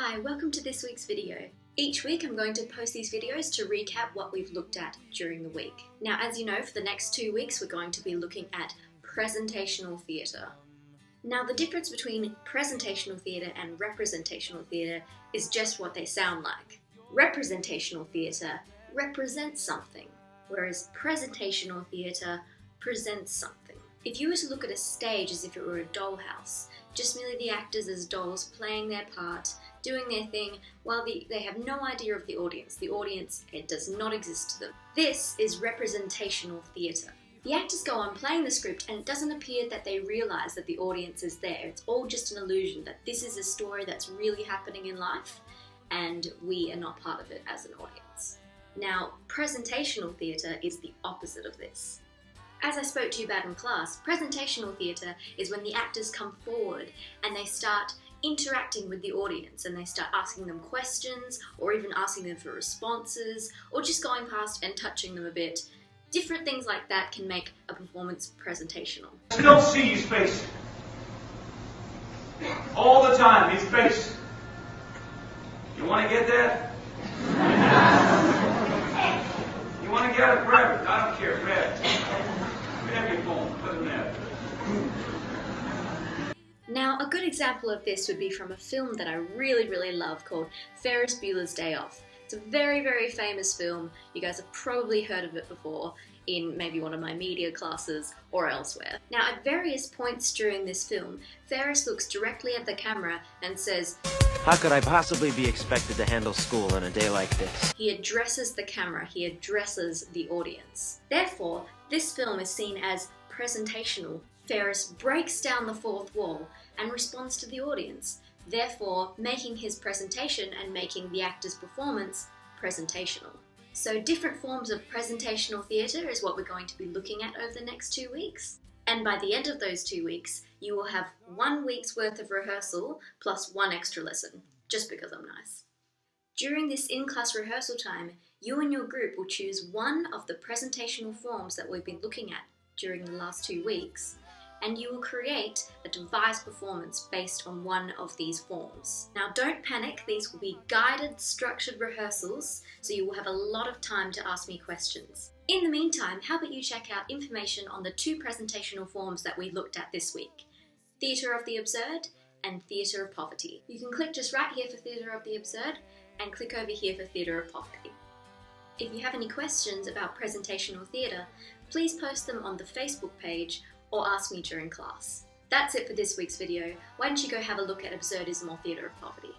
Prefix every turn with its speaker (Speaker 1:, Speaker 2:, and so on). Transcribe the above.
Speaker 1: Hi, welcome to this week's video. Each week I'm going to post these videos to recap what we've looked at during the week. Now, as you know, for the next 2 weeks we're going to be looking at presentational theatre. Now, the difference between presentational theatre and representational theatre is just what they sound like. Representational theatre represents something, whereas presentational theatre presents something. If you were to look at a stage as if it were a dollhouse, just merely the actors as dolls playing their part, doing their thing, while they have no idea of the audience. The audience, it does not exist to them. This is representational theatre. The actors go on playing the script and it doesn't appear that they realise that the audience is there. It's all just an illusion that this is a story that's really happening in life and we are not part of it as an audience. Now, presentational theatre is the opposite of this. As I spoke to you about in class, presentational theatre is when the actors come forward and they start interacting with the audience and they start asking them questions or even asking them for responses or just going past and touching them a bit. Different things like that can make a performance presentational.
Speaker 2: I don't see his face. All the time, his face. You want to get that? You want to get it? Grab it. I don't care. Grab it. Grab your phone. Doesn't matter.
Speaker 1: Now, a good example of this would be from a film that I really love called Ferris Bueller's Day Off. It's a very famous film. You guys have probably heard of it before in maybe one of my media classes or elsewhere. Now, at various points during this film, Ferris looks directly at the camera and says,
Speaker 3: "How could I possibly be expected to handle school on a day like this?"
Speaker 1: He addresses the camera, he addresses the audience. Therefore, this film is seen as presentational. Ferris breaks down the fourth wall and responds to the audience, therefore making his presentation and making the actor's performance presentational. So different forms of presentational theatre is what we're going to be looking at over the next 2 weeks. And by the end of those 2 weeks, you will have 1 week's worth of rehearsal plus 1 extra lesson, just because I'm nice. During this in-class rehearsal time, you and your group will choose one of the presentational forms that we've been looking at during the last 2 weeks, and you will create a devised performance based on one of these forms. Now, don't panic, these will be guided, structured rehearsals, so you will have a lot of time to ask me questions. In the meantime, how about you check out information on the 2 presentational forms that we looked at this week, Theatre of the Absurd and Theatre of Poverty. You can click just right here for Theatre of the Absurd and click over here for Theatre of Poverty. If you have any questions about presentational theatre, please post them on the Facebook page or ask me during class. That's it for this week's video. Why don't you go have a look at Absurdism or Theatre of Poverty.